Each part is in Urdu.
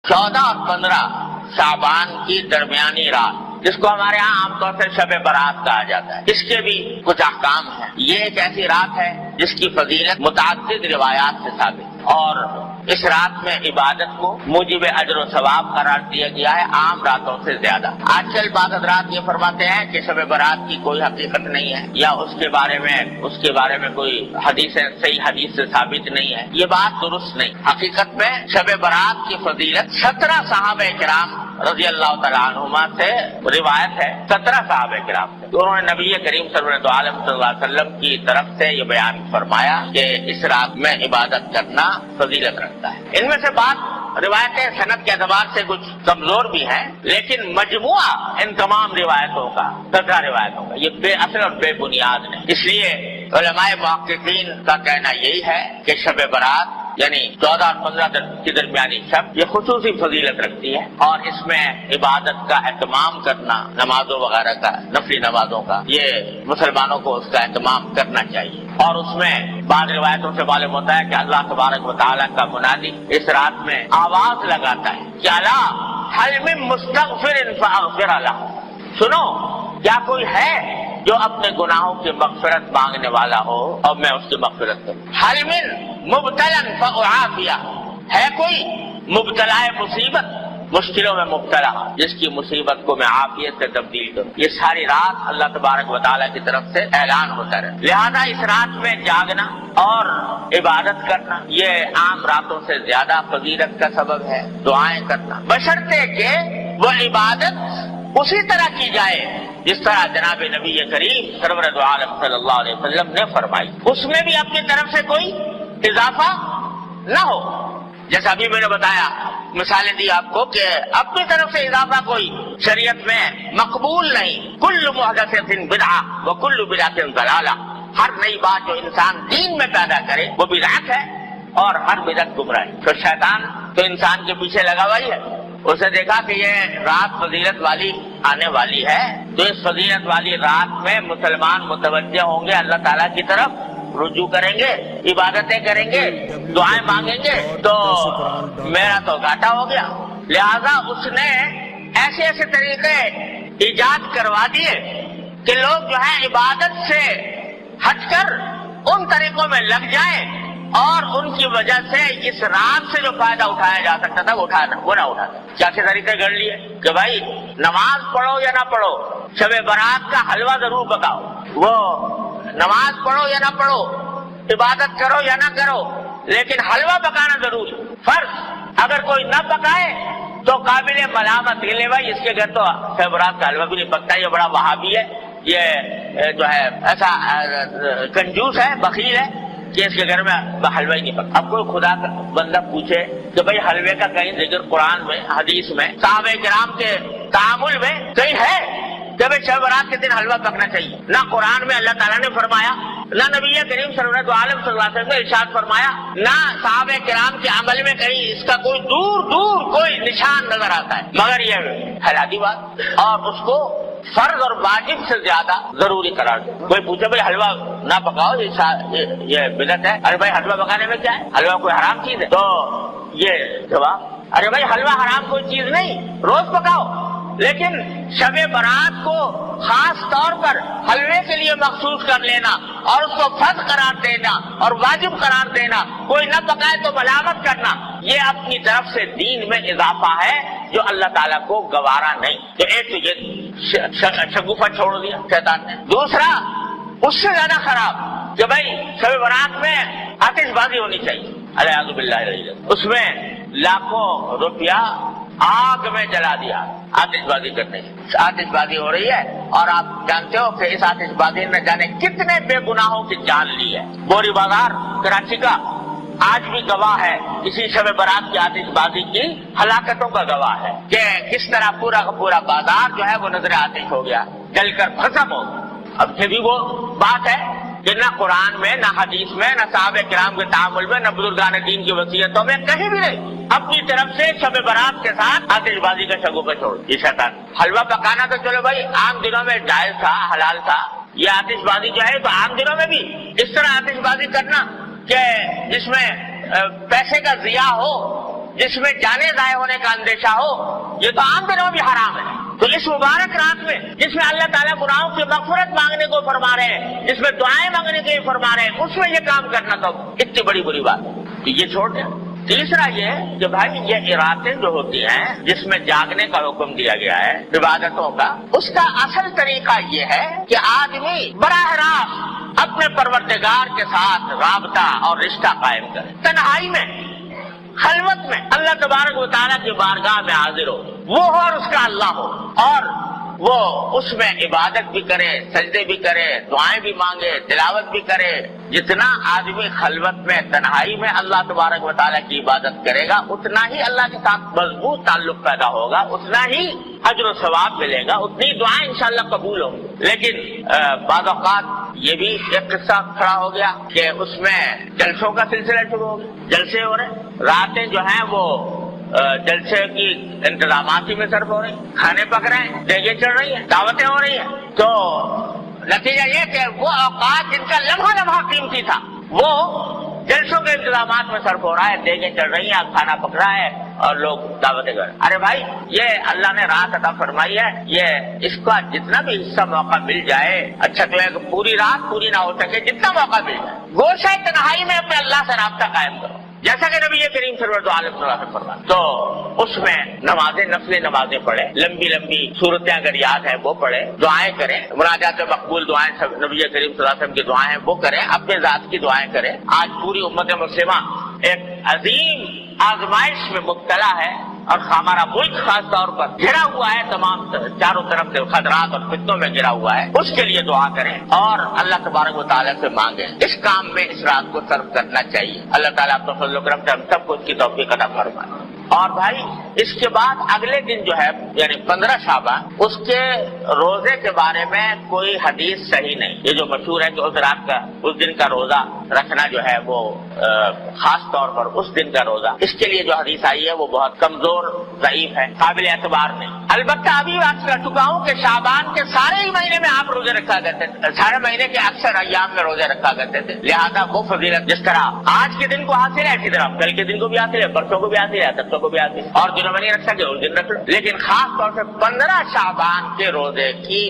14 اور 15 شعبان کی درمیانی رات، جس کو ہمارے ہاں عام طور سے شب برات کہا جاتا ہے، اس کے بھی کچھ احکام ہیں۔ یہ ایک ایسی رات ہے جس کی فضیلت متعدد روایات سے ثابت ہے، اور اس رات میں عبادت کو موجب اجر و ثواب قرار دیا گیا ہے عام راتوں سے زیادہ۔ آج کل بعض حضرات یہ فرماتے ہیں کہ شب برات کی کوئی حقیقت نہیں ہے، یا اس کے بارے میں کوئی صحیح حدیث سے ثابت نہیں ہے۔ یہ بات درست نہیں۔ حقیقت میں شب برات کی فضیلت 17 صحابہ کرام رضی اللہ تعالیٰ عنہما سے روایت ہے، 17 صحابہ کرام سے، انہوں نے نبی کریم صلی اللہ علیہ وسلم کی طرف سے یہ بیان فرمایا کہ اس رات میں عبادت کرنا فضیلت رکھتا ہے۔ ان میں سے بات روایتیں صنعت کے اعتبار سے کچھ کمزور بھی ہیں، لیکن مجموعہ ان تمام روایتوں کا 17 روایتوں کا یہ بے اصل اور بے بنیاد نہیں۔ اس لیے علماء محققین کا کہنا یہی ہے کہ شب برات یعنی 14 اور 15 کی درمیانی شب یہ خصوصی فضیلت رکھتی ہے، اور اس میں عبادت کا اہتمام کرنا، نمازوں وغیرہ کا، نفلی نمازوں کا، یہ مسلمانوں کو اس کا اہتمام کرنا چاہیے۔ اور اس میں بعض روایتوں سے معلوم ہوتا ہے کہ اللہ تبارک و تعالیٰ کا منادی اس رات میں آواز لگاتا ہے کہ الا حل من مستغفر فاغفر لہ، سنو کیا کوئی ہے جو اپنے گناہوں کی مغفرت مانگنے والا ہو اور میں اس کی مغفرت کروں۔ حل من مبتلا فاعافیہ، ہے کوئی مبتلا مصیبت، مشکلوں میں مبتلا، جس کی مصیبت کو میں عافیت سے تبدیل کروں۔ یہ ساری رات اللہ تبارک و تعالیٰ کی طرف سے اعلان ہوتا رہے، لہذا اس رات میں جاگنا اور عبادت کرنا یہ عام راتوں سے زیادہ فضیلت کا سبب ہے۔ دعائیں کرنا بشرطے کہ وہ عبادت اسی طرح کی جائے جس طرح جناب نبی کریم سرور دو عالم صلی اللہ علیہ وسلم نے فرمائی، اس میں بھی اپنی طرف سے کوئی اضافہ نہ ہو۔ جیسا ابھی میں نے بتایا، مثالیں دی آپ کو کہ اپنی طرف سے اضافہ کوئی شریعت میں مقبول نہیں۔ کل محدثۃ بدعہ وکل بدعۃ ضلالہ، ہر نئی بات جو انسان دین میں پیدا کرے وہ بدعت ہے، اور ہر بدعت گمراہی۔ تو شیطان تو انسان کے پیچھے لگا ہوا ہی ہے، اسے دیکھا کہ یہ رات فضیلت والی آنے والی ہے، تو اس فضیلت والی رات میں مسلمان متوجہ ہوں گے اللہ تعالیٰ کی طرف، رجوع کریں گے، عبادتیں کریں گے، دعائیں مانگیں گے، تو میرا تو گھاٹا ہو گیا۔ لہذا اس نے ایسے ایسے طریقے ایجاد کروا دیے کہ لوگ جو ہے عبادت سے ہٹ کر ان طریقوں میں لگ جائیں، اور ان کی وجہ سے اس رات سے جو فائدہ اٹھایا جا سکتا تھا وہ نہ اٹھاتا۔ کیا طریقے گھڑ لیے کہ بھائی نماز پڑھو یا نہ پڑھو، شب برات کا حلوہ ضرور پکاؤ، وہ نماز پڑھو یا نہ پڑھو، عبادت کرو یا نہ کرو، لیکن حلوہ پکانا ضروری فرض۔ اگر کوئی نہ پکائے تو قابل ملامت ہے، لے بھائی اس کے گھر تو شب برات کا حلوہ بھی نہیں پکتا، یہ بڑا وہابی ہے، یہ جو ہے ایسا کنجوس ہے، بخیل ہے کہ اس کے گھر میں حلوہ ہی نہیں پکتا۔ اب کوئی خدا کا بندہ پوچھے کہ بھائی حلوے کا کہیں ذکر قرآن میں، حدیث میں، صحابہ کرام کے تعامل میں کہیں ہے کہ بھائی شب برات کے دن حلوہ پکنا چاہیے؟ نہ قرآن میں اللہ تعالیٰ نے فرمایا، نہ نبی کریم صلی اللہ علیہ وسلم نے ارشاد فرمایا، نہ صحابہ کرام کے عمل میں کہیں اس کا کوئی دور دور کوئی نشان نظر آتا ہے، مگر یہ حیراتی بات، اور اس کو فرض اور واجب سے زیادہ ضروری قرار دے۔ کوئی پوچھے بھائی حلوہ نہ پکاؤ، یہ بدعت ہے، ارے بھائی حلوہ پکانے میں کیا ہے، حلوہ کوئی حرام چیز ہے؟ تو یہ جواب، ارے بھائی حلوہ حرام کوئی چیز نہیں، روز پکاؤ، لیکن شب برات کو خاص طور پر حلوے کے لیے مخصوص کر لینا اور اس کو فرض قرار دینا اور واجب قرار دینا، کوئی نہ پکائے تو ملامت کرنا، یہ اپنی طرف سے دین میں اضافہ ہے جو اللہ تعالیٰ کو گوارا نہیں۔ تو ایک تو یہ شگوفہ چھوڑ دیا شیطان نے۔ دوسرا اس سے زیادہ خراب کہ بھائی شب برات میں آتش بازی ہونی چاہیے، الیاذ باللہ، اس میں لاکھوں روپیہ آگ میں جلا دیا آتش بازی کرنے سے۔ آتش بازی ہو رہی ہے اور آپ جانتے ہو کہ اس آتش بازی نے جانے کتنے بے گناہوں کی جان لی ہے۔ بوری بازار کراچی کا آج بھی گواہ ہے اسی شب برات کی آتش بازی کی ہلاکتوں کا گواہ ہے کہ کس طرح پورا کا پورا بازار جو ہے وہ نظر آتش ہو گیا، جل کر بھسم ہو گیا۔ اب یہ بھی وہ بات ہے کہ نہ قرآن میں، نہ حدیث میں، نہ صحابہ کرام کے تعامل میں، نہ بزرگان دین کی وصیتوں میں کہیں بھی نہیں، اپنی طرف سے شب برات کے ساتھ آتش بازی کا شگوفہ چھوڑ یہ شیطان۔ حلوہ پکانا تو چلو بھائی عام دنوں میں جائز تھا، حلال تھا، یہ آتش بازی جو ہے تو عام دنوں میں بھی اس طرح آتش بازی کرنا کہ جس میں پیسے کا ضیاع ہو، جس میں جانے ضائع ہونے کا اندیشہ ہو، یہ تو عام دنوں بھی حرام ہے۔ تو اس مبارک رات میں جس میں اللہ تعالیٰ گناہوں کی مغفرت مانگنے کو فرما رہے ہیں، جس میں دعائیں مانگنے کے فرما رہے ہیں، اس میں یہ کام کرنا تو اتنی بڑی بری بات ہے کہ یہ چھوڑ دیں۔ تیسرا یہ کہ بھائی یہ راتیں جو ہوتی ہیں جس میں جاگنے کا حکم دیا گیا ہے عبادتوں کا، اس کا اصل طریقہ یہ ہے کہ آدمی براہ راست اپنے پروردگار کے ساتھ رابطہ اور رشتہ قائم کرے، تنہائی میں، خلوت میں اللہ تبارک و تعالیٰ کی بارگاہ میں حاضر ہو، وہ ہو اور اس کا اللہ ہو، اور وہ اس میں عبادت بھی کرے، سجدے بھی کرے، دعائیں بھی مانگے، تلاوت بھی کرے۔ جتنا آدمی خلوت میں، تنہائی میں اللہ تبارک و تعالیٰ کی عبادت کرے گا، اتنا ہی اللہ کے ساتھ مضبوط تعلق پیدا ہوگا، اتنا ہی اجر و ثواب ملے گا، اتنی دعائیں انشاءاللہ قبول ہوں گی۔ لیکن بعض اوقات یہ بھی ایک قصہ کھڑا ہو گیا کہ اس میں جلسوں کا سلسلہ شروع ہو گیا، جلسے ہو رہے، راتیں جو ہیں وہ جلسے کی انتظامات ہی میں صرف ہو رہی ہیں، کھانے پک رہے ہیں، دیگیں چڑھ رہی ہیں، دعوتیں ہو رہی ہیں، تو نتیجہ یہ کہ وہ اوقات جن کا لمحہ لمحہ قیمتی تھا وہ جلسوں کے انتظامات میں صرف ہو رہا ہے، دیگیں چڑھ رہی ہیں، کھانا پک رہا ہے اور لوگ دعوتیں کر رہے ہیں۔ ارے بھائی، یہ اللہ نے رات عطا فرمائی ہے، یہ اس کا جتنا بھی حصہ موقع مل جائے، اچھا تو ہے کہ پوری رات پوری نہ ہو سکے، جتنا موقع مل جائے گوشہ تنہائی میں اپنے اللہ سے رابطہ قائم کرو، جیسا کہ نبی کریم سرور عالم صلی اللہ علیہ وسلم فرمایا۔ تو اس میں نمازیں، نفلی نمازیں پڑھیں، لمبی لمبی صورتیں اگر یاد ہیں وہ پڑھیں، دعائیں کریں، مناجات مقبول دعائیں، نبی کریم صلی اللہ علیہ وسلم کی دعائیں ہیں وہ کریں، اپنے ذات کی دعائیں کریں۔ آج پوری امت مسلمہ ایک عظیم آزمائش میں مبتلا ہے، اور ہمارا ملک خاص طور پر گھرا ہوا ہے، تمام چاروں طرف سے خطرات اور فتنوں میں گھرا ہوا ہے۔ اس کے لیے دعا کریں اور اللہ تبارک و تعالیٰ سے مانگیں۔ اس کام میں اس رات کو صرف کرنا چاہیے۔ اللہ تعالیٰ اپنے فضل و کرم سے ہم سب کو اس کی توفیق عطا فرمائے۔ اور بھائی اس کے بعد اگلے دن جو ہے یعنی 15 شعبان، اس کے روزے کے بارے میں کوئی حدیث صحیح نہیں۔ یہ جو مشہور ہے کہ اس رات کا، اس دن کا روزہ رکھنا جو ہے وہ خاص طور پر اس دن کا روزہ، اس کے لیے جو حدیث آئی ہے وہ بہت کمزور، ضعیف ہے، قابل اعتبار نہیں۔ البتہ ابھی بات کر چکا ہوں کہ شعبان کے سارے ہی مہینے میں آپ روزے رکھا کرتے تھے، سارے مہینے کے اکثر ایام میں روزے رکھا کرتے تھے، لہذا وہ فضیلت جس طرح آج کے دن کو حاصل ہے اسی طرح کل کے دن کو بھی حاصل ہے، پرسوں کو بھی حاصل ہے، ترسوں کو بھی حاصل ہے، اور جنہوں میں نہیں رکھ سکے اس دن رکھ لو۔ لیکن خاص طور سے 15 شعبان کے روزے کی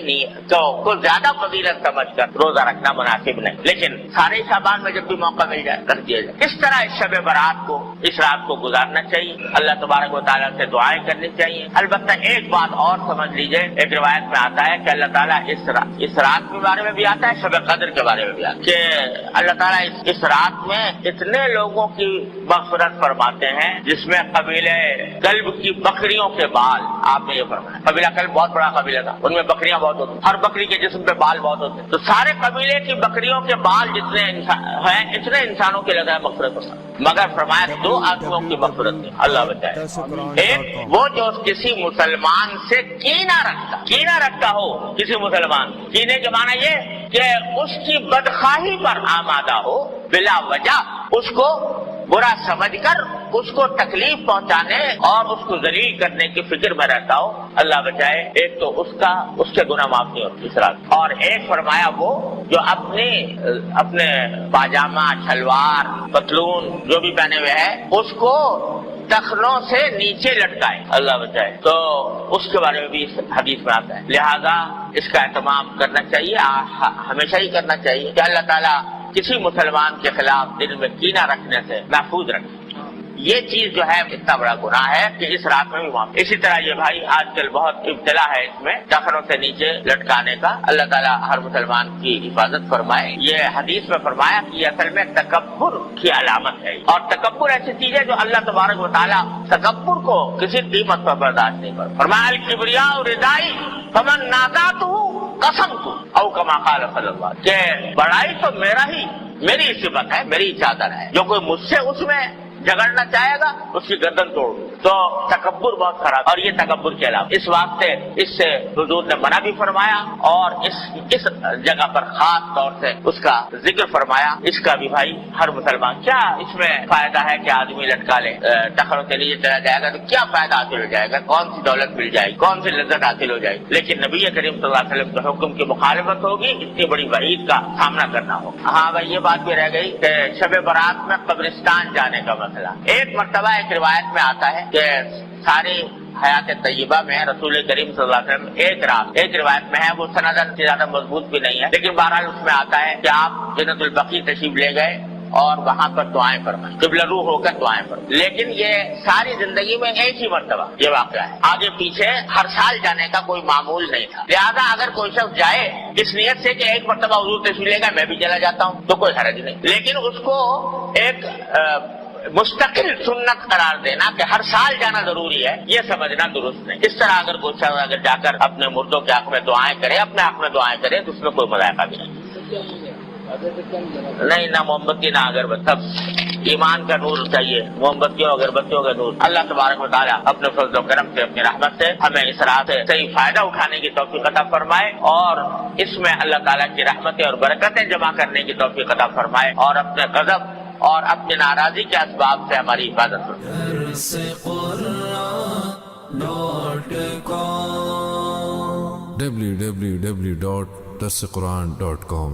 تو کچھ زیادہ فضیلت سمجھ کر روزہ رکھنا مناسب نہیں، لیکن سارے شعبان میں جب بھی موقع مل جائے رکھ دیا جائے۔ اس طرح اس شب برات کو، اس رات کو گزارنا چاہیے، اللہ تبارک و تعالیٰ سے دعائیں کرنی چاہیے۔ البتہ ایک بات اور سمجھ لیجئے، ایک روایت میں آتا ہے کہ اللہ تعالیٰ اس رات کے بارے میں بھی آتا ہے، شب قدر کے بارے میں بھی آتا ہے کہ اللہ تعالیٰ اس رات میں اتنے لوگوں کی مغفرت فرماتے ہیں جس میں قبیلے کلب کی بکریوں کے بال، آپ نے یہ فرمایا، قبیلہ کلب بہت بڑا قبیلہ تھا، ان میں بکریاں بہت ہوتی، ہر بکری کے جسم پہ بال بہت ہوتے، تو سارے قبیلے کی بکریوں کے بال جتنے ہیں اتنے انسانوں کے لگا ہے مغفرت ہوتا، مگر فرمایا 2 آدمیوں کی مغفرت نہیں، اللہ بچائے۔ ایک وہ جو کسی مسلمان سے کینہ رکھتا ہو، کسی مسلمان، کینے کے معنی یہ کہ اس کی بدخواہی پر آمادہ ہو، بلا وجہ اس کو برا سمجھ کر اس کو تکلیف پہنچانے اور اس کو ذلیل کرنے کی فکر میں رہتا ہو، اللہ بچائے۔ ایک تو اس کے گناہ معاف نہیں ہوتے اس رات، اور ایک فرمایا وہ جو اپنے پاجامہ، شلوار، پتلون جو بھی پہنے ہوئے ہے اس کو ٹخنوں سے نیچے لٹکائے، اللہ بچائے، تو اس کے بارے میں بھی اس حدیث میں آتا ہے۔ لہذا اس کا اہتمام کرنا چاہیے، ہمیشہ ہی کرنا چاہیے کہ اللہ تعالیٰ کسی مسلمان کے خلاف دل میں کینہ رکھنے سے محفوظ رکھے۔ یہ چیز جو ہے اتنا بڑا گناہ ہے کہ اس رات میں بھی معاف۔ اسی طرح یہ بھائی آج کل بہت ابتلا ہے اس میں ٹخنوں سے نیچے لٹکانے کا، اللہ تعالیٰ ہر مسلمان کی حفاظت فرمائے۔ یہ حدیث میں فرمایا کہ یہ اصل میں تکبر کی علامت ہے، اور تکبر ایسی چیز ہے جو اللہ تبارک و تعالیٰ تکبر کو کسی قیمت پر برداشت نہیں کرتا۔ فرمایا الکبریاء ردائی فمن نازعتہ قسمت، او کما قال صلی اللہ علیہ وسلم، کہ بڑائی تو میری صفت ہے، میری چادر ہے، جو کوئی مجھ سے اس میں جھگڑنا چاہے گا اس کی گردن توڑ دو۔ تو تکبر بہت خراب، اور یہ تکبر کے علاوہ اس واسطے اس سے حضور نے منع بھی فرمایا، اور اس جگہ پر خاص طور سے اس کا ذکر فرمایا۔ اس کا بھی بھائی ہر مسلمان، کیا اس میں فائدہ ہے کہ آدمی لٹکا لے، تخرج کے لیے چلا جائے گا تو کیا فائدہ حاصل ہو جائے گا، کون سی دولت مل جائے گی، کون سی لذت حاصل ہو جائے گی، لیکن نبی کریم صلی اللہ علیہ وسلم کے حکم کی مخالفت ہوگی، اتنی بڑی وعید کا سامنا کرنا ہوگا۔ ہاں بھائی یہ بات بھی رہ گئی کہ شب برات میں قبرستان جانے کا مسئلہ۔ ایک مرتبہ ایک روایت میں آتا ہے کہ ساری حیات طیبہ میں رسول کریم صلی اللہ علیہ وسلم ایک روایت میں ہے، وہ سندن سے زیادہ مضبوط بھی نہیں ہے، لیکن بہرحال اس میں آتا ہے کہ آپ جنت البقیع تشریف لے گئے اور وہاں پر دعائیں فرمائیں، قبلہ رو ہو کر دعائیں فرمائیں، لیکن یہ ساری زندگی میں ایک ہی مرتبہ یہ واقعہ ہے، آگے پیچھے ہر سال جانے کا کوئی معمول نہیں تھا، لہذا اگر کوئی شخص جائے اس نیت سے کہ ایک مرتبہ حضور تشریف لے گا میں بھی چلا جاتا ہوں تو کوئی حرج نہیں، لیکن اس کو ایک مستقل سنت قرار دینا کہ ہر سال جانا ضروری ہے، یہ سمجھنا درست نہیں۔ اس طرح اگر کوئی شخص اگر جا کر اپنے مردوں کے حق میں دعائیں کرے، اپنے حق میں دعائیں کرے تو اس میں کوئی مذائقہ بھی نہیں، نہ موم بتی نہ اگربتی، سب ایمان کا نور چاہیے، موم بتیوں اگربتیوں کا نور۔ اللہ تبارک و تعالیٰ اپنے فضل و کرم سے، اپنی رحمت سے ہمیں اس راہ سے صحیح فائدہ اٹھانے کی توفیق عطا فرمائے، اور اس میں اللہ تعالیٰ کی رحمتیں اور برکتیں جمع کرنے کی توفیق عطا فرمائے، اور اپنے غضب اور اپنی ناراضی کے اسباب سے ہماری حفاظت www.darsequran.com